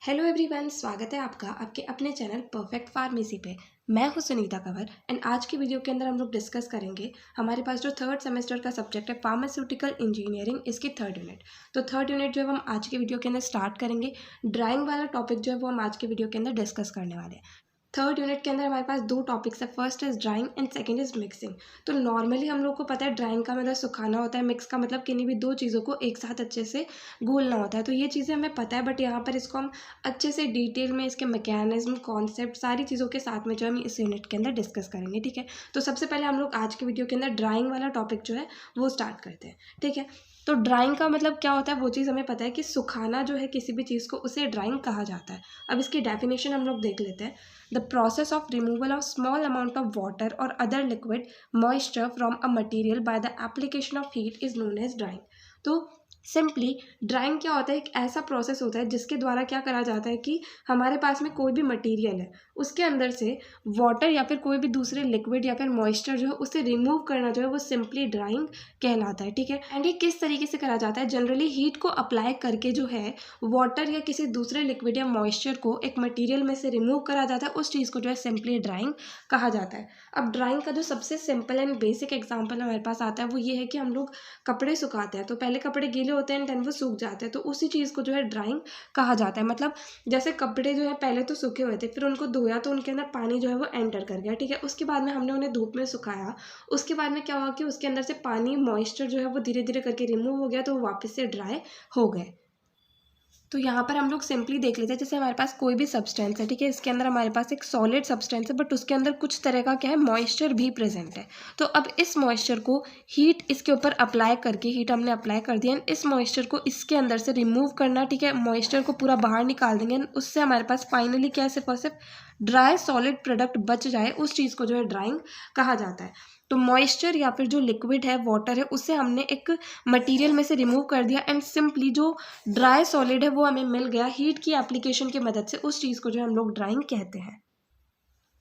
Hello everyone, स्वागत है आपका आपके अपने चैनल परफेक्ट फार्मेसी पे। मैं हूं सुनीता कंवर एंड आज की वीडियो के अंदर हम लोग डिस्कस करेंगे हमारे पास जो थर्ड सेमेस्टर का सब्जेक्ट है फार्मास्यूटिकल इंजीनियरिंग, इसकी थर्ड यूनिट। तो थर्ड यूनिट जो है वो हम आज की वीडियो के अंदर स्टार्ट करेंगे। ड्राइंग वाला टॉपिक जो है वो हम आज की वीडियो के अंदर डिस्कस करने वाले हैं। थर्ड यूनिट के अंदर हमारे पास दो टॉपिक्स है, first is drawing and second is mixing. तो नॉर्मली हम लोग को पता है ड्राइंग का मतलब सुखाना होता है, मिक्स का मतलब किन्हीं भी दो चीज़ों को एक साथ अच्छे से घोलना होता है। तो ये चीज़ें हमें पता है, बट यहाँ पर इसको हम अच्छे से डिटेल में इसके मैकेनिज्म, कॉन्सेप्ट, सारी चीज़ों के साथ में जो हम इस यूनिट के अंदर डिस्कस करेंगे। ठीक है, तो सबसे पहले हम लोग आज की वीडियो के अंदर ड्राइंग वाला टॉपिक जो है वो स्टार्ट करते हैं। ठीक है, तो ड्राइंग का मतलब क्या होता है, वो चीज़ हमें पता है कि सुखाना जो है किसी भी चीज़ को, उसे ड्राइंग कहा जाता है। अब इसकी डेफिनेशन हम लोग देख लेते हैं। The process of removal of small amount of water और other liquid moisture from a material by the application of heat is known as drying. तो सिंपली ड्राइंग क्या होता है, एक ऐसा प्रोसेस होता है जिसके द्वारा क्या करा जाता है कि हमारे पास में कोई भी मटेरियल है, उसके अंदर से वाटर या फिर कोई भी दूसरे लिक्विड या फिर मॉइस्चर जो है उसे रिमूव करना जो है वो सिंपली ड्राइंग कहलाता है। ठीक है, एंड ये किस तरीके से करा जाता है, जनरली हीट को अप्लाई करके जो है वाटर या किसी दूसरे लिक्विड या मॉइस्चर को एक मटेरियल में से रिमूव करा जाता है, उस चीज़ को जो है सिंपली ड्राइंग कहा जाता है। अब ड्राइंग का जो सबसे सिंपल एंड बेसिक एग्जाम्पल हमारे पास आता है वो ये है कि हम लोग कपड़े सुखाते हैं, तो पहले कपड़े गीले होते हैं देन वो सूख जाते हैं, तो उसी चीज़ को जो है ड्राइंग कहा जाता है। मतलब जैसे कपड़े जो है पहले तो सूखे हुए थे, फिर उनको धोया तो उनके अंदर पानी जो है वो एंटर कर गया। ठीक है, उसके बाद में हमने उन्हें धूप में सुखाया, उसके बाद में क्या हुआ कि उसके अंदर से पानी, मॉइस्चर जो है वो धीरे धीरे करके रिमूव हो गया, तो वो वापस से ड्राई हो गए। तो यहाँ पर हम लोग सिंपली देख लेते हैं, जैसे हमारे पास कोई भी सब्सटेंस है, ठीक है, इसके अंदर हमारे पास एक सॉलिड सब्सटेंस है, बट उसके अंदर कुछ तरह का क्या है, मॉइस्चर भी प्रेजेंट है। तो अब इस मॉइस्चर को हीट इसके ऊपर अप्लाई करके, हीट हमने अप्लाई कर दिया, इस मॉइस्चर को इसके अंदर से रिमूव करना। ठीक है, मॉइस्चर को पूरा बाहर निकाल देंगे, उससे हमारे पास फाइनली क्या है, सिर्फ और सिर्फ ड्राई सॉलिड प्रोडक्ट बच जाए, उस चीज़ को जो है ड्राइंग कहा जाता है। तो मॉइस्चर या फिर जो लिक्विड है, वाटर है, उसे हमने एक मटेरियल में से रिमूव कर दिया एंड सिंपली जो ड्राई सॉलिड है वो हमें मिल गया हीट की एप्लीकेशन की मदद से, उस चीज़ को जो हम लोग ड्राइंग कहते हैं।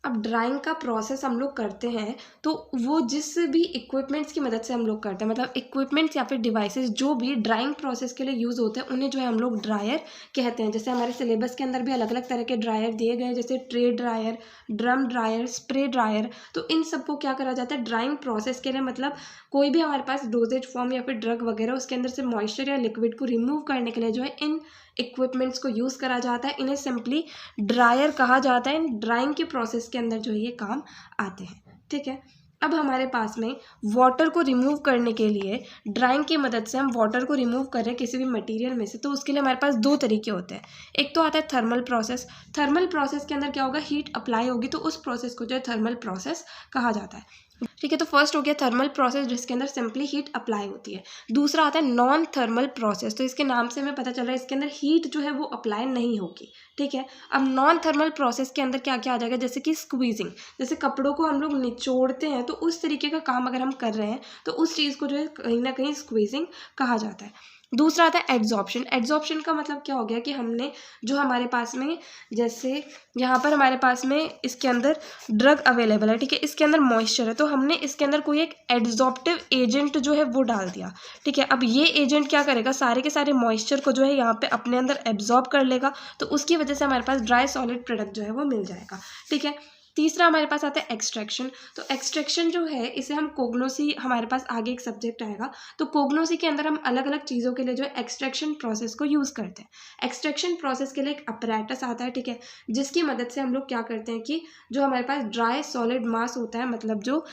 अब ड्राइंग का प्रोसेस हम लोग करते हैं तो वो जिस भी इक्विपमेंट्स की मदद से हम लोग करते हैं, मतलब इक्विपमेंट्स या फिर डिवाइसेस जो भी ड्राइंग प्रोसेस के लिए यूज़ होते हैं, उन्हें जो है हम लोग ड्रायर कहते हैं। जैसे हमारे सिलेबस के अंदर भी अलग अलग तरह के ड्रायर दिए गए हैं, जैसे tray dryer, drum dryer, spray dryer. तो इन सबको क्या करा जाता है ड्राइंग प्रोसेस के लिए, मतलब कोई भी हमारे पास डोजेज फॉर्म या फिर ड्रग वगैरह, उसके अंदर से मॉइस्चर या लिक्विड को रिमूव करने के लिए जो है इन इक्विपमेंट्स को यूज़ करा जाता है। इन्हें सिंपली ड्रायर कहा जाता है। ड्राइंग के प्रोसेस के अंदर जो है ये काम आते हैं। ठीक है, अब हमारे पास में वाटर को रिमूव करने के लिए ड्राइंग की मदद से हम वाटर को रिमूव कर रहे हैं किसी भी मटेरियल में से, तो उसके लिए हमारे पास दो तरीके होते हैं। एक तो आता है थर्मल प्रोसेस। थर्मल प्रोसेस के अंदर क्या होगा, हीट अप्लाई होगी, तो उस प्रोसेस को जो है थर्मल प्रोसेस कहा जाता है। ठीक है, तो फर्स्ट हो गया थर्मल प्रोसेस, जिसके अंदर सिंपली हीट अप्लाई होती है। दूसरा आता है नॉन थर्मल प्रोसेस, तो इसके नाम से हमें पता चल रहा है इसके अंदर हीट जो है वो अप्लाई नहीं होगी। ठीक है, अब नॉन थर्मल प्रोसेस के अंदर क्या क्या आ जाएगा, जैसे कि स्क्वीजिंग, जैसे कपड़ों को हम लोग निचोड़ते हैं, तो उस तरीके का काम अगर हम कर रहे हैं तो उस चीज़ को जो है कहीं ना कहीं स्क्वीजिंग कहा जाता है। दूसरा आता है एड्जॉर्प्शन। एड्जॉर्प्शन का मतलब क्या हो गया कि हमने जो हमारे पास में, जैसे यहाँ पर हमारे पास में इसके अंदर ड्रग अवेलेबल है, ठीक है, इसके अंदर मॉइस्चर है, तो हमने इसके अंदर कोई एक एड्जॉर्प्टिव एजेंट जो है वो डाल दिया। ठीक है, अब ये एजेंट क्या करेगा, सारे के सारे मॉइस्चर को जो है यहाँ पे अपने अंदर एब्जॉर्ब कर लेगा, तो उसकी वजह से हमारे पास ड्राई सॉलिड प्रोडक्ट जो है वो मिल जाएगा। ठीक है, तीसरा हमारे पास आता है एक्सट्रैक्शन। तो एक्सट्रैक्शन जो है इसे हम कोग्नोसी, हमारे पास आगे एक सब्जेक्ट आएगा, तो कोग्नोसी के अंदर हम अलग अलग चीज़ों के लिए जो है एक्सट्रैक्शन प्रोसेस को यूज़ करते हैं। एक्सट्रैक्शन प्रोसेस के लिए एक अपैरेटस आता है, ठीक है, जिसकी मदद से हम लोग क्या करते हैं कि जो हमारे पास ड्राई सॉलिड मास होता है, मतलब जो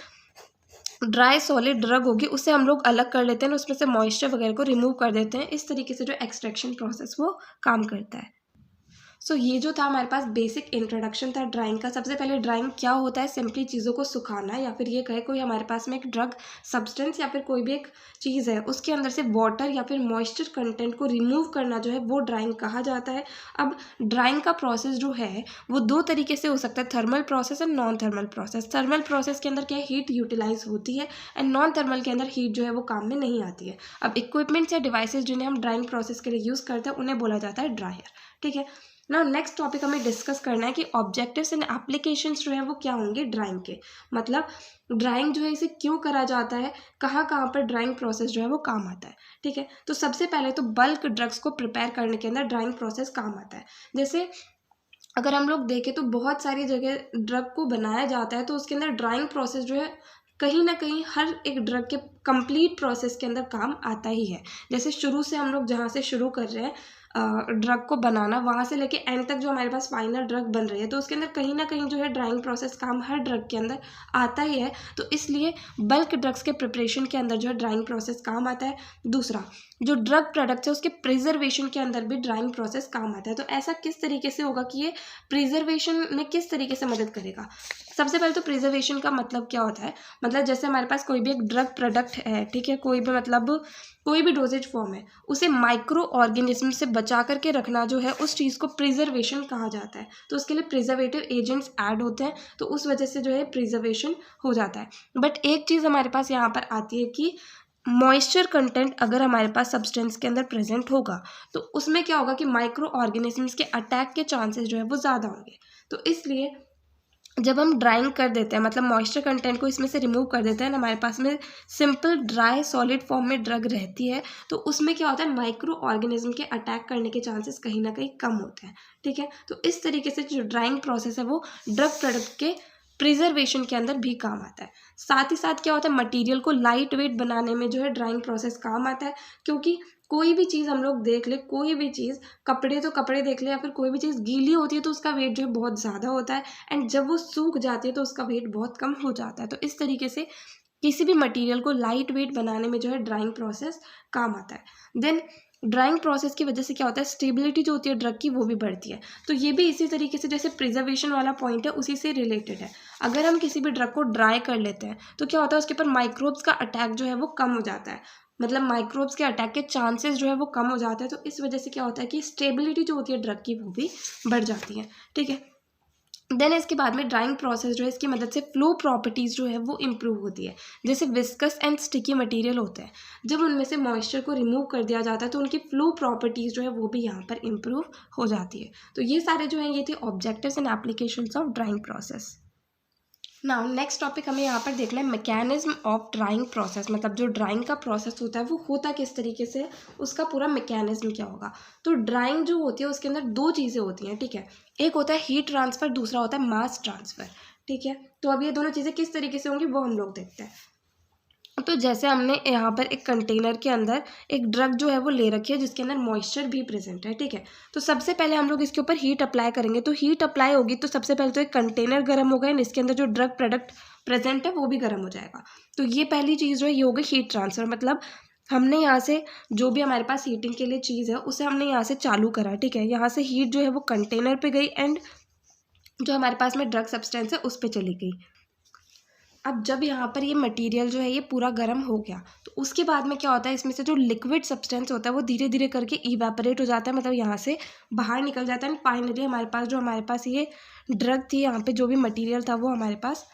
ड्राई सॉलिड ड्रग होगी उसे हम लोग अलग कर लेते हैं, उसमें से मॉइस्चर वगैरह को रिमूव कर देते हैं। इस तरीके से जो एक्सट्रैक्शन प्रोसेस वो काम करता है। सो ये जो था हमारे पास बेसिक इंट्रोडक्शन था ड्राइंग का। सबसे पहले ड्राइंग क्या होता है, सिंपली चीज़ों को सुखाना, या फिर ये कहे कोई हमारे पास में एक ड्रग सब्सटेंस या फिर कोई भी एक चीज़ है उसके अंदर से वाटर या फिर मॉइस्चर कंटेंट को रिमूव करना जो है वो ड्राइंग कहा जाता है। अब ड्राइंग का प्रोसेस जो है वो दो तरीके से हो सकता है, thermal process and non thermal process. Thermal process के अंदर क्या है, हीट यूटिलाइज होती है, एंड नॉन थर्मल के अंदर हीट जो है वो काम में नहीं आती है। अब इक्विपमेंट्स या डिवाइसेज जिन्हें हम ड्राइंग प्रोसेस के लिए यूज़ करते हैं उन्हें बोला जाता है ड्रायर। ठीक है, ना नेक्स्ट टॉपिक हमें डिस्कस करना है कि ऑब्जेक्टिव्स एंड एप्लीकेशंस जो है वो क्या होंगे ड्राइंग के, मतलब ड्राइंग जो है इसे क्यों करा जाता है, कहाँ कहाँ पर ड्राइंग प्रोसेस जो है वो काम आता है। ठीक है, तो सबसे पहले तो बल्क ड्रग्स को प्रिपेयर करने के अंदर ड्राइंग प्रोसेस काम आता है। जैसे अगर हम लोग देखें तो बहुत सारी जगह ड्रग को बनाया जाता है तो उसके अंदर ड्राइंग प्रोसेस जो है कहीं ना कहीं हर एक ड्रग के कंप्लीट प्रोसेस के अंदर काम आता ही है। जैसे शुरू से हम लोग जहाँ से शुरू कर रहे हैं ड्रग को बनाना, वहाँ से लेके एंड तक जो हमारे पास फाइनल ड्रग बन रही है तो उसके अंदर कहीं ना कहीं जो है ड्राइंग प्रोसेस काम हर ड्रग के अंदर आता ही है। तो इसलिए बल्क ड्रग्स के प्रिपरेशन के अंदर जो है ड्राइंग प्रोसेस काम आता है। दूसरा, जो ड्रग प्रोडक्ट्स है उसके प्रिजर्वेशन के अंदर भी ड्राइंग प्रोसेस काम आता है। तो ऐसा किस तरीके से होगा कि ये प्रिजर्वेशन में किस तरीके से मदद करेगा। सबसे पहले तो प्रिजर्वेशन का मतलब क्या होता है, मतलब जैसे हमारे पास कोई भी एक ड्रग प्रोडक्ट है, ठीक है, कोई भी मतलब कोई भी डोजेज फॉर्म है, उसे माइक्रो ऑर्गेनिज्म से बचा करके रखना जो है उस चीज़ को प्रिजर्वेशन कहा जाता है। तो उसके लिए प्रिजर्वेटिव एजेंट्स ऐड होते हैं तो उस वजह से जो है प्रिजर्वेशन हो जाता है। बट एक चीज़ हमारे पास यहाँ पर आती है कि मॉइस्चर कंटेंट अगर हमारे पास सब्सटेंस के अंदर प्रेजेंट होगा तो उसमें क्या होगा कि माइक्रो ऑर्गेनिजम्स के अटैक के चांसेस जो है वो ज़्यादा होंगे। तो इसलिए जब हम ड्राइंग कर देते हैं, मतलब मॉइस्चर कंटेंट को इसमें से रिमूव कर देते हैं, हमारे पास में सिंपल ड्राई सॉलिड फॉर्म में ड्रग रहती है तो उसमें क्या होता है, माइक्रो ऑर्गेनिज्म के अटैक करने के चांसेस कहीं ना कहीं कम होते हैं। ठीक है, तो इस तरीके से जो ड्राइंग प्रोसेस है वो ड्रग प्रोडक्ट के प्रिजर्वेशन के अंदर भी काम आता है। साथ ही साथ क्या होता है, मटेरियल को लाइट वेट बनाने में जो है ड्राइंग प्रोसेस काम आता है। क्योंकि कोई भी चीज़ हम लोग देख ले, कोई भी चीज़, कपड़े तो कपड़े देख ले या फिर कोई भी चीज़ गीली होती है तो उसका वेट जो है बहुत ज़्यादा होता है एंड जब वो सूख जाती है तो उसका वेट बहुत कम हो जाता है। तो इस तरीके से किसी भी मटेरियल को लाइट वेट बनाने में जो है ड्राइंग प्रोसेस काम आता है। देन ड्राइंग प्रोसेस की वजह से क्या होता है, स्टेबिलिटी जो होती है ड्रग की वो भी बढ़ती है। तो ये भी इसी तरीके से जैसे प्रिजर्वेशन वाला पॉइंट है उसी से रिलेटेड है। अगर हम किसी भी ड्रग को ड्राई कर लेते हैं तो क्या होता है, उसके ऊपर माइक्रोब्स का अटैक जो है वो कम हो जाता है, मतलब माइक्रोब्स के अटैक के चांसेस जो है वो कम हो जाते हैं। तो इस वजह से क्या होता है कि स्टेबिलिटी जो होती है ड्रग की वो भी बढ़ जाती है। ठीक है, देन इसके बाद में ड्राइंग प्रोसेस जो है इसकी मदद से फ्लो प्रॉपर्टीज़ जो है वो इम्प्रूव होती है। जैसे विस्कस एंड स्टिकी मटेरियल होते हैं, जब उनमें से मॉइस्चर को रिमूव कर दिया जाता है तो उनकी फ्लो प्रॉपर्टीज़ जो है वो भी यहाँ पर इम्प्रूव हो जाती है। तो ये सारे जो हैं ये थे objectives and applications of drawing process. Now next topic हमें यहाँ पर देखना है मैकेनिज्म ऑफ ड्राइंग प्रोसेस, मतलब जो ड्राइंग का प्रोसेस होता है वो होता किस तरीके से, उसका पूरा मैकेनिज्म क्या होगा। तो ड्राइंग जो होती है उसके अंदर दो चीज़ें होती हैं। ठीक है, एक होता है हीट ट्रांसफ़र, दूसरा होता है मास ट्रांसफ़र। ठीक है, तो अब ये दोनों चीज़ें किस तरीके से होंगी वो हम लोग देखते हैं। तो जैसे हमने यहाँ पर एक कंटेनर के अंदर एक ड्रग जो है वो ले रखी है जिसके अंदर मॉइस्चर भी प्रेजेंट है। ठीक है, तो सबसे पहले हम लोग इसके ऊपर हीट अप्लाई करेंगे। तो हीट अप्लाई होगी तो सबसे पहले तो एक कंटेनर गर्म होगा एंड इसके अंदर जो ड्रग प्रोडक्ट प्रेजेंट है वो भी गर्म हो जाएगा। तो ये पहली चीज़ जो है ये होगी हीट ट्रांसफ़र, मतलब हमने यहाँ से जो भी हमारे पास हीटिंग के लिए चीज़ है उसे हमने यहाँ से चालू करा। ठीक है, यहाँ से हीट जो है वो कंटेनर पे गई एंड जो हमारे पास में ड्रग सब्सटेंस है उस पर चली गई। अब जब यहाँ पर ये मटेरियल जो है ये पूरा गर्म हो गया तो उसके बाद में क्या होता है, इसमें से जो लिक्विड सब्सटेंस होता है वो धीरे धीरे करके इवेपोरेट हो जाता है, मतलब यहाँ से बाहर निकल जाता है। फाइनली हमारे पास ये ड्रग थी, यहाँ पे जो भी मटेरियल था वो हमारे पास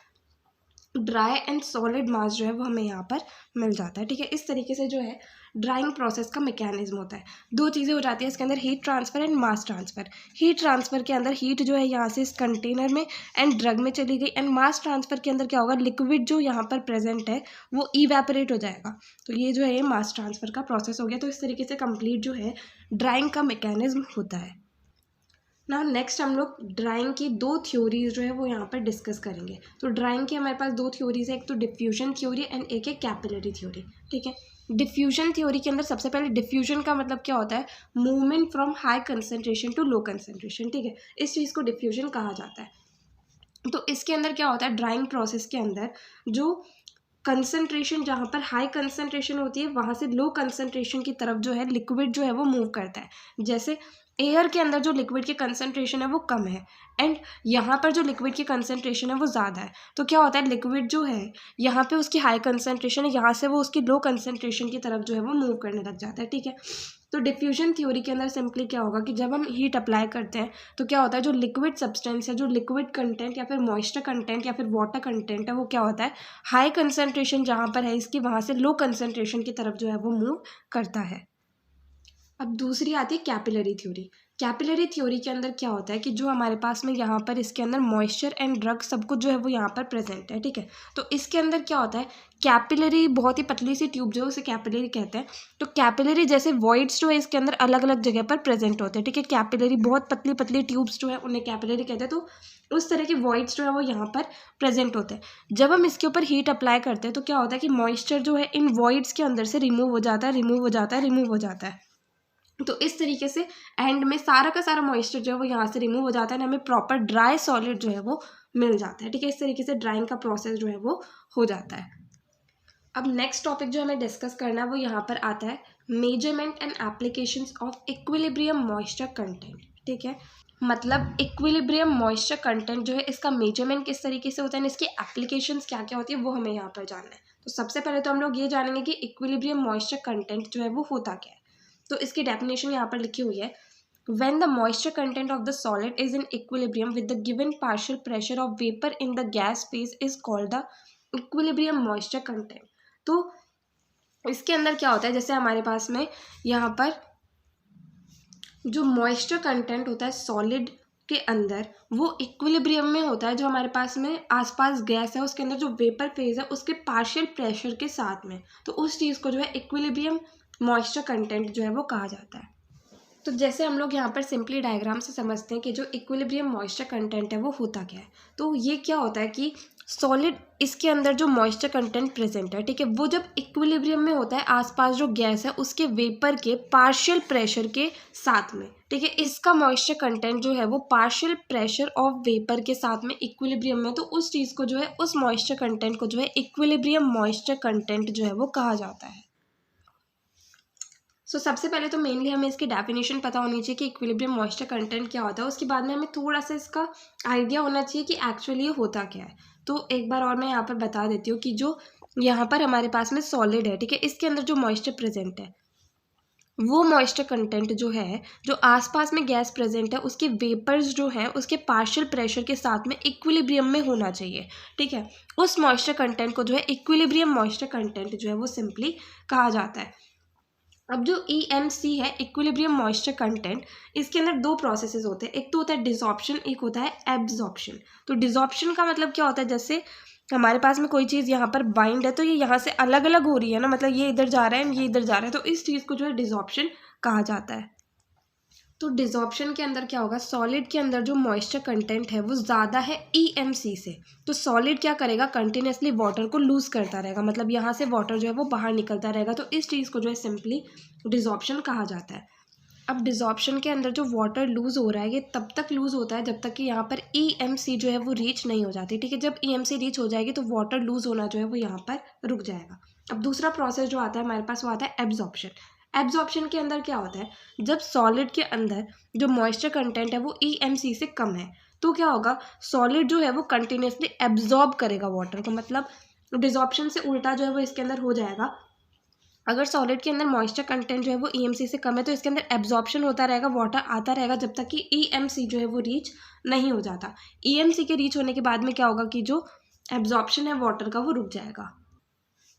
ड्राई एंड सॉलिड मास जो है वो हमें यहाँ पर मिल जाता है। ठीक है, इस तरीके से जो है ड्राइंग प्रोसेस का मैकेनिज्म होता है। दो चीज़ें हो जाती है इसके अंदर, heat transfer and mass transfer. Heat transfer के अंदर हीट जो है यहाँ से इस कंटेनर में एंड ड्रग में चली गई एंड मास ट्रांसफ़र के अंदर क्या होगा, लिक्विड जो यहाँ पर प्रेजेंट है वो इवेपोरेट हो जाएगा। तो ये जो है मास ट्रांसफ़र का प्रोसेस हो गया। तो इस तरीके से कंप्लीट जो है ड्राइंग का मैकेनिज्म होता है। ना नेक्स्ट हम लोग ड्राइंग की दो थ्योरीज जो है वो यहाँ पर डिस्कस करेंगे। तो ड्राइंग की हमारे पास दो थ्योरीज है, एक तो डिफ्यूजन थ्योरी एंड एक है कैपिलरी थ्योरी। ठीक है, डिफ्यूजन थ्योरी के अंदर सबसे पहले डिफ्यूजन का मतलब क्या होता है, movement from high concentration to low concentration. ठीक है, इस चीज़ को डिफ्यूजन कहा जाता है। तो इसके अंदर क्या होता है, ड्राइंग प्रोसेस के अंदर जो कंसंट्रेशन जहाँ पर हाई कंसंट्रेशन होती है वहाँ से लो कंसंट्रेशन की तरफ जो है लिक्विड जो है वो मूव करता है। जैसे एयर के अंदर जो लिक्विड की कंसंट्रेशन है वो कम है एंड यहाँ पर जो लिक्विड की कंसंट्रेशन है वो ज़्यादा है। तो क्या होता है, लिक्विड जो है यहाँ पे उसकी हाई कंसंट्रेशन है, यहाँ से वो उसकी लो कंसंट्रेशन की तरफ जो है वो मूव करने लग जाता है। ठीक है, तो डिफ्यूजन थ्योरी के अंदर सिंपली क्या होगा कि जब हम हीट अप्लाई करते हैं तो क्या होता है, जो लिक्विड सब्सटेंस है, जो लिक्विड कंटेंट या फिर मॉइस्चर कंटेंट या फिर वाटर कंटेंट है वो क्या होता है, हाई कंसंट्रेशन जहाँ पर है इसकी वहाँ से लो कंसंट्रेशन की तरफ जो है वो मूव करता है। अब दूसरी आती है कैपिलरी थ्योरी। कैपिलरी थ्योरी के अंदर क्या होता है कि जो हमारे पास में यहाँ पर इसके अंदर मॉइस्चर एंड ड्रग सब कुछ जो है वो यहाँ पर प्रेजेंट है, ठीक है। तो इसके अंदर क्या होता है, कैपिलरी बहुत ही पतली सी ट्यूब जो है उसे कैपिलरी कहते हैं। तो कैपिलरी जैसे वॉइड्स जो है इसके अंदर अलग अलग जगह पर प्रेजेंट होते हैं, ठीक है। कैपिलरी बहुत पतली पतली ट्यूब्स जो है उन्हें कैपिलरी कहते हैं। तो उस तरह की वॉइड्स जो है वो यहाँ पर प्रेजेंट होते हैं। जब हम इसके ऊपर हीट अप्लाई करते हैं तो क्या होता है कि मॉइस्चर जो है इन वॉइड्स के अंदर से रिमूव हो जाता है, रिमूव हो जाता है, रिमूव हो जाता है। तो इस तरीके से एंड में सारा का सारा मॉइस्चर जो है वो यहाँ से रिमूव हो जाता है, हमें प्रॉपर ड्राई सॉलिड जो है वो मिल जाता है, ठीक है। इस तरीके से ड्राइंग का प्रोसेस जो है वो हो जाता है। अब नेक्स्ट टॉपिक जो हमें डिस्कस करना है वो यहाँ पर आता है measurement and applications of equilibrium moisture content, ठीक है। मतलब इक्विलिब्रियम मॉइस्चर कंटेंट जो है इसका मेजरमेंट किस तरीके से होता है, इसकी एप्लीकेशंस क्या क्या होती है वो हमें यहाँ पर जानना है। तो सबसे पहले तो हम लोग ये जानेंगे कि इक्विलिब्रियम मॉइस्चर कंटेंट जो है वो होता क्या है। तो इसकी डेफिनेशन यहाँ पर लिखी हुई है, when the moisture content of the solid is in equilibrium with the given partial pressure of vapor in the gas phase is called the equilibrium moisture content। तो इसके अंदर क्या होता है, जैसे हमारे पास में यहाँ पर जो मॉइस्चर कंटेंट होता है सॉलिड के अंदर वो इक्विलिब्रियम में होता है, जो हमारे पास में आसपास गैस है उसके अंदर जो वेपर फेज है उसके पार्शियल प्रेशर के साथ में, तो उस चीज़ को जो है इक्विलिब्रियम मॉइस्चर कंटेंट जो है वो कहा जाता है। तो जैसे हम लोग यहाँ पर सिंपली डायग्राम से समझते हैं कि जो इक्विलिब्रियम मॉइस्चर कंटेंट है वो होता क्या है। तो ये क्या होता है कि सॉलिड इसके अंदर जो मॉइस्चर कंटेंट प्रेजेंट है, ठीक है, वो जब इक्विलिब्रियम में होता है आसपास जो गैस है उसके वेपर के पार्शियल प्रेशर के साथ में, ठीक है। इसका मॉइस्चर कंटेंट जो है वो पार्शियल प्रेशर ऑफ वेपर के साथ में इक्विलिब्रियम में, तो उस चीज़ को जो है उस मॉइस्चर कंटेंट को जो है इक्विलिब्रियम मॉइस्चर कंटेंट जो है वो कहा जाता है। सबसे पहले तो मेनली हमें इसकी डेफिनेशन पता होनी चाहिए कि इक्विलिब्रियम मॉइस्चर कंटेंट क्या होता है। उसके बाद में हमें थोड़ा सा इसका आइडिया होना चाहिए कि एक्चुअली ये होता क्या है। तो एक बार और मैं यहाँ पर बता देती हूँ कि जो यहाँ पर हमारे पास में सॉलिड है, ठीक है, इसके अंदर जो मॉइस्चर प्रेजेंट है वो मॉइस्चर कंटेंट जो है, जो आसपास में गैस प्रेजेंट है उसके वेपर्स जो हैं उसके पार्शियल प्रेशर के साथ में इक्विलिब्रियम में होना चाहिए, ठीक है। उस मॉइस्चर कंटेंट को जो है इक्विलिब्रियम मॉइस्चर कंटेंट जो है वो सिंपली कहा जाता है। अब जो EMC है इक्विलिब्रियम मॉइस्चर कंटेंट, इसके अंदर दो प्रोसेसेस होते हैं, एक तो होता है डिसॉर्प्शन, एक होता है एब्जॉर्प्शन। तो डिसॉर्प्शन का मतलब क्या होता है, जैसे हमारे पास में कोई चीज़ यहाँ पर बाइंड है तो ये यहाँ से अलग अलग हो रही है ना, मतलब ये इधर जा रहा है ये इधर जा रहा है, तो इस चीज़ को जो है डिसॉर्प्शन कहा जाता है। तो डिसॉर्प्शन के अंदर क्या होगा, सॉलिड के अंदर जो मॉइस्चर कंटेंट है वो ज़्यादा है EMC से, तो सॉलिड क्या करेगा, कंटिन्यूसली वाटर को लूज़ करता रहेगा, मतलब यहाँ से वाटर जो है वो बाहर निकलता रहेगा, तो इस चीज़ को जो है सिंपली डिसॉर्प्शन कहा जाता है। अब डिसॉर्प्शन के अंदर जो वाटर लूज़ हो रहा है ये तब तक लूज़ होता है जब तक कि यहाँ पर EMC जो है वो रीच नहीं हो जाती, ठीक है। जब EMC रीच हो जाएगी तो वाटर लूज़ होना जो है वो यहाँ पर रुक जाएगा। अब दूसरा प्रोसेस जो आता है हमारे पास वो आता है एब्जॉर्प्शन। एब्जॉर्प्शन के अंदर क्या होता है, जब सॉलिड के अंदर जो मॉइस्चर कंटेंट है वो EMC से कम है तो क्या होगा, सॉलिड जो है वो कंटिन्यूसली एब्जॉर्ब करेगा वाटर को, मतलब डिसॉर्प्शन से उल्टा जो है वो इसके अंदर हो जाएगा। अगर सॉलिड के अंदर मॉइस्चर कंटेंट जो है वो EMC से कम है तो इसके अंदर एब्जॉर्प्शन होता रहेगा, वाटर आता रहेगा जब तक कि EMC जो है वो रीच नहीं हो जाता। EMC के रीच होने के बाद में क्या होगा कि जो एब्जॉर्प्शन है वाटर का वो रुक जाएगा।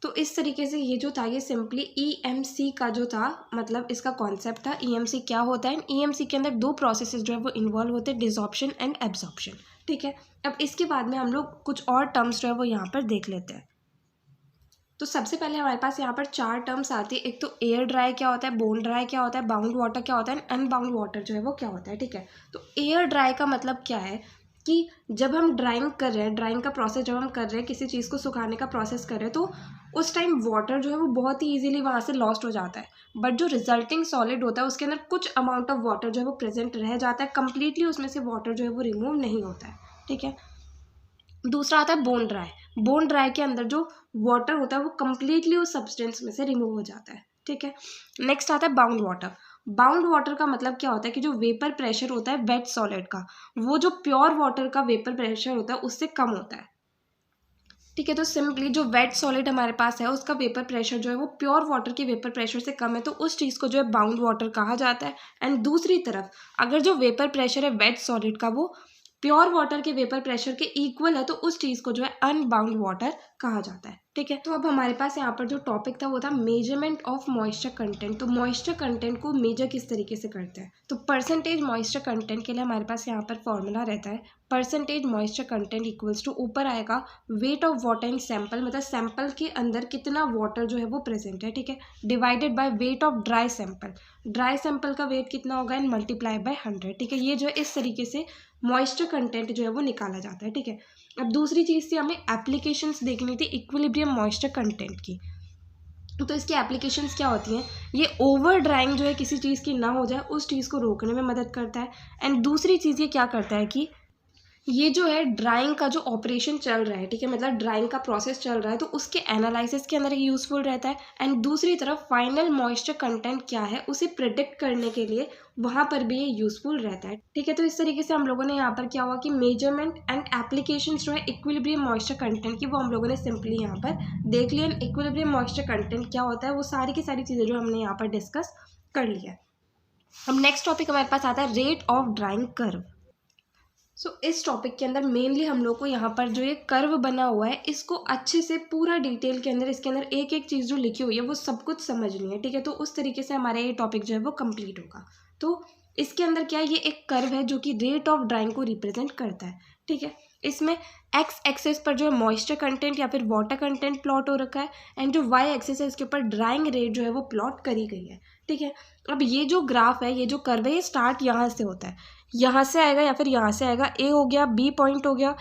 तो इस तरीके से ये जो था ये सिंपली EMC का जो था, मतलब इसका कॉन्सेप्ट था EMC क्या होता है। EMC के अंदर दो प्रोसेसेस जो है वो इन्वॉल्व होते हैं, डिसॉर्प्शन एंड एब्जॉर्प्शन, ठीक है। अब इसके बाद में हम लोग कुछ और टर्म्स जो है वो यहाँ पर देख लेते हैं। तो सबसे पहले हमारे पास यहाँ पर चार टर्म्स आती है, एक तो एयर ड्राई क्या होता है, बोन ड्राई क्या होता है, बाउंड वाटर क्या होता है, अनबाउंड वाटर जो है वो क्या होता है, ठीक है। तो एयर ड्राई का मतलब क्या है कि जब हम ड्राइंग कर रहे हैं, ड्राइंग का प्रोसेस जब हम कर रहे हैं, किसी चीज़ को सुखाने का प्रोसेस कर रहे हैं, तो उस टाइम वाटर जो है वो बहुत ही ईजिली वहाँ से लॉस्ट हो जाता है, बट जो रिजल्टिंग सॉलिड होता है उसके अंदर कुछ अमाउंट ऑफ वाटर जो है वो प्रेजेंट रह जाता है, कंप्लीटली उसमें से वाटर जो है वो रिमूव नहीं होता है, ठीक है। दूसरा आता है बोन ड्राई। बोन ड्राई के अंदर जो वाटर होता है वो कंप्लीटली उस सब्सटेंस में से रिमूव हो जाता है, ठीक है। नेक्स्ट आता है बाउंड वाटर। बाउंड वाटर का मतलब क्या होता है कि जो वेपर प्रेशर होता है वेट सॉलिड का, वो जो प्योर वाटर का वेपर प्रेशर होता है उससे कम होता है, ठीक है। तो सिंपली जो वेट सॉलिड हमारे पास है उसका वेपर प्रेशर जो है वो प्योर वाटर के वेपर प्रेशर से कम है, तो उस चीज़ को जो है बाउंड वाटर कहा जाता है। एंड दूसरी तरफ अगर जो वेपर प्रेशर है वेट सॉलिड का वो प्योर वाटर के वेपर प्रेशर के इक्वल है तो उस चीज़ को जो है अनबाउंड वाटर कहा जाता है, ठीक है। तो अब हमारे पास यहाँ पर जो टॉपिक था वो था मेजरमेंट ऑफ मॉइस्चर कंटेंट। तो मॉइस्चर कंटेंट को मेजर किस तरीके से करते हैं, तो परसेंटेज मॉइस्चर कंटेंट के लिए हमारे पास यहाँ पर फॉर्मूला रहता है, percentage moisture content equals to ऊपर आएगा weight of water in sample, मतलब सैंपल के अंदर कितना वाटर जो है वो प्रेजेंट है, ठीक है, divided by weight of dry sample, dry sample का वेट कितना होगा एंड मल्टीप्लाई बाय 100, ठीक है। ये जो है इस तरीके से मॉइस्चर कंटेंट जो है वो निकाला जाता है, ठीक है। अब दूसरी चीज़ थी, हमें एप्लीकेशंस देखनी थी इक्विलिब्रियम मॉइस्चर कंटेंट की। तो इसकी एप्लीकेशंस क्या होती हैं, ये ओवर ड्राइंग जो है किसी चीज़ की ना हो जाए उस चीज़ को रोकने में मदद करता है। एंड दूसरी चीज़ ये क्या करता है कि ये जो है ड्राइंग का जो ऑपरेशन चल रहा है, ठीक है, मतलब ड्राइंग का प्रोसेस चल रहा है तो उसके एनालिसिस के अंदर ये यूज़फुल रहता है। एंड दूसरी तरफ फाइनल मॉइस्चर कंटेंट क्या है उसे प्रिडिक्ट करने के लिए वहाँ पर भी ये यूज़फुल रहता है, ठीक है। तो इस तरीके से हम लोगों ने यहाँ पर क्या हुआ कि मेजरमेंट एंड एप्लीकेशंस जो है इक्विलिब्रियम मॉइस्चर कंटेंट की वो हम लोगों ने सिंपली यहाँ पर देख लिया। इक्विलिब्रियम मॉइस्चर कंटेंट क्या होता है वो सारी की सारी चीज़ें जो हमने यहाँ पर डिस्कस कर लिया है। अब नेक्स्ट टॉपिक हमारे पास आता है रेट ऑफ ड्राइंग कर्व। इस टॉपिक के अंदर मेनली हम लोग को यहाँ पर जो ये कर्व बना हुआ है इसको अच्छे से पूरा डिटेल के अंदर इसके अंदर एक एक चीज़ जो लिखी हुई है वो सब कुछ समझनी है, ठीक है। तो उस तरीके से हमारा ये टॉपिक जो है वो कंप्लीट होगा। तो इसके अंदर क्या है, ये एक कर्व है जो कि रेट ऑफ ड्राइंग को रिप्रेजेंट करता है, ठीक है। इसमें एक्स एक्सेस पर जो है मॉइस्चर कंटेंट या फिर वाटर कंटेंट प्लॉट हो रखा है एंड जो वाई एक्सेस है इसके ऊपर ड्राइंग रेट जो है वो प्लॉट करी गई है, ठीक है। अब ये जो ग्राफ है, ये जो कर्व है, ये स्टार्ट यहाँ से होता है, यहाँ से आएगा या फिर यहाँ से आएगा, ए हो गया, बी पॉइंट हो गया,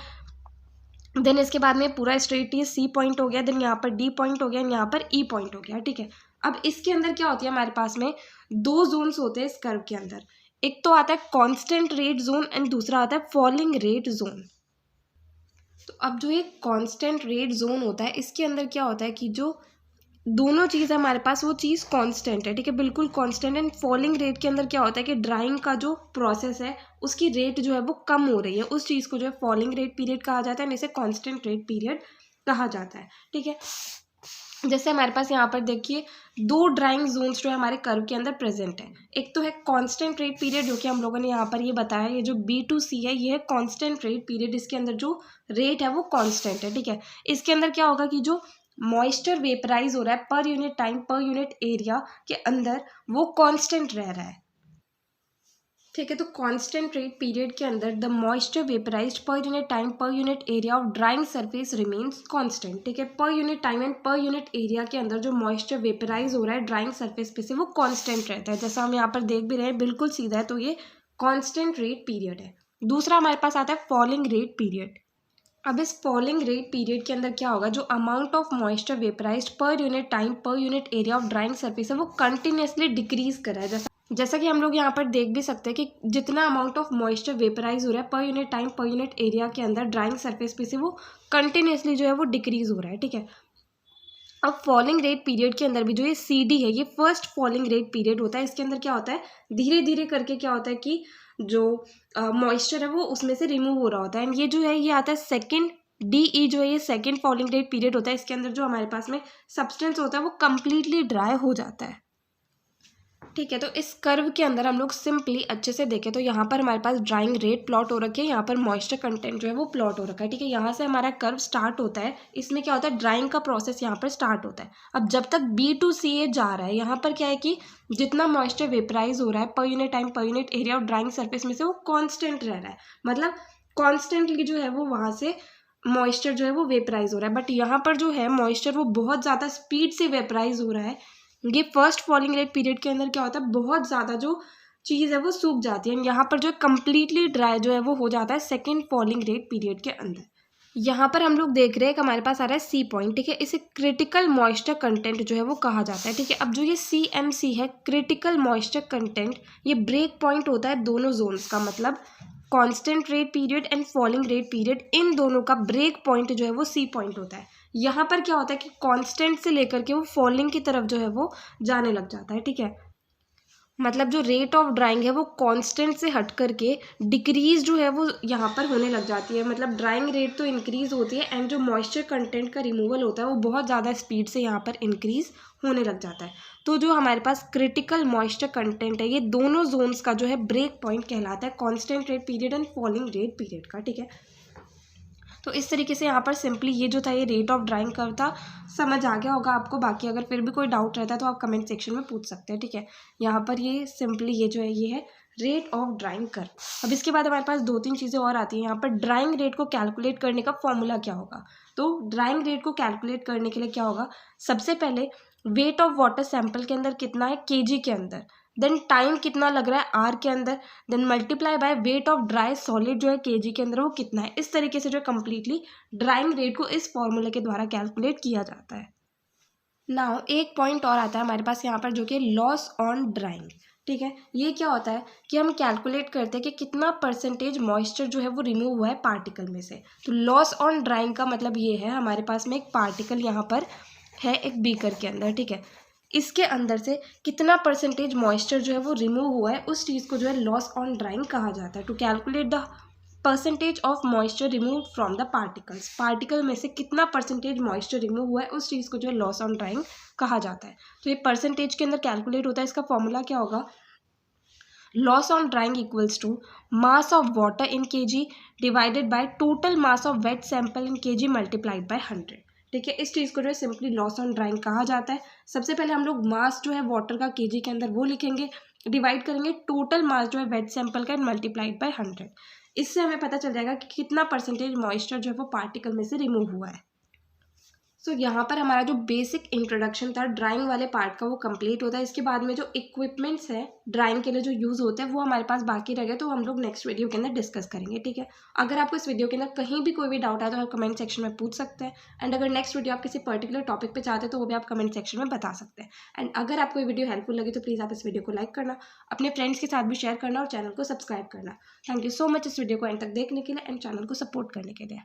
देन इसके बाद में पूरा स्ट्रेट ये सी पॉइंट हो गया, देन यहाँ पर डी पॉइंट हो गया, यहाँ पर ई पॉइंट हो गया, ठीक है। अब इसके अंदर क्या होती है, हमारे पास में दो जोन्स होते हैं इस कर्व के अंदर, एक तो आता है कांस्टेंट रेट जोन एंड दूसरा आता है फॉलिंग रेट जोन। तो अब जो ये कांस्टेंट रेट जोन होता है इसके अंदर क्या होता है कि जो दोनों चीज़ हमारे पास वो चीज़ कांस्टेंट है, ठीक है, बिल्कुल कांस्टेंट। एंड फॉलिंग रेट के अंदर क्या होता है कि ड्राइंग का जो प्रोसेस है उसकी रेट जो है वो कम हो रही है, उस चीज़ को जो है फॉलिंग रेट पीरियड कहा जाता है, जैसे कांस्टेंट रेट पीरियड कहा जाता है, ठीक है। जैसे हमारे पास यहाँ पर देखिए दो ड्राइंग जोन्स जो है हमारे कर्व के अंदर प्रेजेंट है, एक तो है कांस्टेंट रेट पीरियड जो कि हम लोगों ने यहाँ पर ये बताया, ये जो B2C है ये है कांस्टेंट रेट पीरियड, इसके अंदर जो रेट है वो कांस्टेंट है, ठीक है। इसके अंदर क्या होगा कि जो मॉइस्चर वेपराइज हो रहा है per unit time per unit area के अंदर वो कांस्टेंट रह रहा है, ठीक है। तो कांस्टेंट रेट पीरियड के अंदर the moisture vaporized per unit time per unit area of drying surface remains constant, ठीक है। Per unit time and per unit area के अंदर जो मॉइस्चर वेपराइज हो रहा है ड्राइंग सरफेस पे से वो कांस्टेंट रहता है, जैसा हम यहाँ पर देख भी रहे हैं, बिल्कुल सीधा है, तो ये कांस्टेंट रेट पीरियड है। दूसरा हमारे पास आता है फॉलिंग रेट पीरियड। अब इस फॉलिंग रेट पीरियड के अंदर क्या होगा, जो amount of moisture vaporized per unit time per unit area of drying surface है वो कंटिन्यूसली डिक्रीज कर रहा है, जैसा कि हम लोग यहाँ पर देख भी सकते हैं कि जितना अमाउंट ऑफ मॉइस्चर वेपराइज हो रहा है per unit time per unit area के अंदर ड्राइंग सरफेस पे से वो कंटिन्यूसली जो है वो डिक्रीज हो रहा है, ठीक है। अब फॉलिंग रेट पीरियड के अंदर भी जो ये CD है ये फर्स्ट फॉलिंग रेट पीरियड होता है, इसके अंदर क्या होता है धीरे धीरे करके क्या होता है कि जो मॉइस्चर है वो उसमें से रिमूव हो रहा होता है। एंड ये जो है ये आता है सेकेंड DE जो है ये सेकेंड फॉलिंग रेट पीरियड होता है, इसके अंदर जो हमारे पास में सब्सटेंस होता है वो कम्प्लीटली ड्राई हो जाता है, ठीक है। तो इस कर्व के अंदर हम लोग सिंपली अच्छे से देखें तो यहाँ पर हमारे पास ड्राइंग रेट प्लॉट हो रखी है, यहाँ पर मॉइस्चर कंटेंट जो है वो प्लॉट हो रखा है, ठीक है। यहाँ से हमारा कर्व स्टार्ट होता है, इसमें क्या होता है ड्राइंग का प्रोसेस यहाँ पर स्टार्ट होता है। अब जब तक B2C जा रहा है यहाँ पर क्या है कि जितना मॉइस्चर वेपराइज हो रहा है per unit time per unit area of drying surface में से वो कॉन्स्टेंट रह रहा है, मतलब कॉन्स्टेंटली जो है वो वहाँ से मॉइस्चर जो है वो वेपराइज हो रहा है। बट यहाँ पर जो है मॉइस्चर वो बहुत ज़्यादा स्पीड से वेपराइज हो रहा है, ये फर्स्ट फॉलिंग रेट पीरियड के अंदर क्या होता है बहुत ज़्यादा जो चीज़ है वो सूख जाती है, यहाँ पर जो कम्प्लीटली ड्राई जो है वो हो जाता है सेकेंड फॉलिंग रेट पीरियड के अंदर। यहाँ पर हम लोग देख रहे हैं कि हमारे पास आ रहा है C पॉइंट, ठीक है, इसे क्रिटिकल मॉइस्चर कंटेंट जो है वो कहा जाता है, ठीक है। अब जो ये CMC है क्रिटिकल मॉइस्चर कंटेंट, ये ब्रेक पॉइंट होता है दोनों जोन्स का, मतलब constant rate period and falling rate period, इन दोनों का ब्रेक पॉइंट जो है वो C पॉइंट होता है। यहाँ पर क्या होता है कि कांस्टेंट से लेकर के वो फॉलिंग की तरफ जो है वो जाने लग जाता है, ठीक है। मतलब जो रेट ऑफ ड्राइंग है वो कांस्टेंट से हट करके डिक्रीज जो है वो यहाँ पर होने लग जाती है, मतलब ड्राइंग रेट तो इंक्रीज होती है एंड जो मॉइस्चर कंटेंट का रिमूवल होता है वो बहुत ज़्यादा स्पीड से यहाँ पर इंक्रीज होने लग जाता है। तो जो हमारे पास क्रिटिकल मॉइस्चर कंटेंट है ये दोनों जोन्स का जो है ब्रेक पॉइंट कहलाता है, constant rate period and falling rate period का, ठीक है। तो इस तरीके से यहाँ पर सिंपली ये जो था ये रेट ऑफ ड्राइंग कर्व था, समझ आ गया होगा आपको। बाकी अगर फिर भी कोई डाउट रहता है तो आप कमेंट सेक्शन में पूछ सकते हैं, ठीक है। यहाँ पर ये सिंपली ये जो है ये है रेट ऑफ ड्राइंग कर्व। अब इसके बाद हमारे पास 2-3 चीज़ें और आती हैं। यहाँ पर ड्राइंग रेट को कैलकुलेट करने का फॉर्मूला क्या होगा। तो ड्राइंग रेट को कैलकुलेट करने के लिए क्या होगा, सबसे पहले वेट ऑफ वाटर सैंपल के अंदर कितना है केजी के अंदर, देन टाइम कितना लग रहा है आर के अंदर, then multiply by weight of dry solid जो है केजी के अंदर वो कितना है। इस तरीके से जो कम्प्लीटली ड्राइंग रेट को इस फॉर्मूले के द्वारा कैलकुलेट किया जाता है। नाउ एक पॉइंट और आता है हमारे पास यहाँ पर जो कि लॉस ऑन ड्राइंग, ठीक है। ये क्या होता है कि हम कैलकुलेट करते हैं कि कितना परसेंटेज मॉइस्चर जो है वो रिमूव हुआ है पार्टिकल में से। तो लॉस ऑन ड्राइंग का मतलब ये है हमारे पास में एक पार्टिकल यहाँ पर है एक बीकर के अंदर, ठीक है। इसके अंदर से कितना परसेंटेज मॉइस्चर जो है वो रिमूव हुआ है उस चीज़ को जो है लॉस ऑन ड्राइंग कहा जाता है। To calculate the percentage of moisture remove from the particles, particle में से कितना परसेंटेज मॉइस्चर रिमूव हुआ है उस चीज़ को जो है लॉस ऑन ड्राइंग कहा जाता है। तो ये परसेंटेज के अंदर कैलकुलेट होता है। इसका फॉर्मूला क्या होगा, loss on drying equals to mass of water in KG divided by total mass of wet sample in KG multiplied by 100, ठीक है। इस चीज़ को जो है सिंपली लॉस ऑन ड्राइंग कहा जाता है। सबसे पहले हम लोग मास जो है वाटर का केजी के अंदर वो लिखेंगे, डिवाइड करेंगे टोटल मास जो है वेट सैंपल का मल्टीप्लाइड बाय 100। इससे हमें पता चल जाएगा कि कितना परसेंटेज मॉइस्चर जो है वो पार्टिकल में से रिमूव हुआ है। सो यहाँ पर हमारा जो बेसिक इंट्रोडक्शन था ड्राइंग वाले पार्ट का वो कंप्लीट होता है। इसके बाद में जो इक्विपमेंट्स है ड्राइंग के लिए जो यूज़ होते हैं वो हमारे पास बाकी रह गए, तो हम लोग नेक्स्ट वीडियो के अंदर डिस्कस करेंगे, ठीक है। अगर आपको इस वीडियो के अंदर कहीं भी कोई भी डाउट आए तो आप कमेंट सेक्शन में पूछ सकते हैं। एंड अगर नेक्स्ट वीडियो आप किसी पर्टिकुलर टॉपिक पे चाहते हैं तो वो भी आप कमेंट सेक्शन में बता सकते हैं। एंड अगर आपको ये वीडियो हेल्पफुल लगी तो प्लीज़ आप इस वीडियो को लाइक करना, अपने फ्रेंड्स के साथ भी शेयर करना और चैनल को सब्सक्राइब करना। थैंक यू सो मच इस वीडियो को एंड तक देखने के लिए एंड चैनल को सपोर्ट करने के लिए।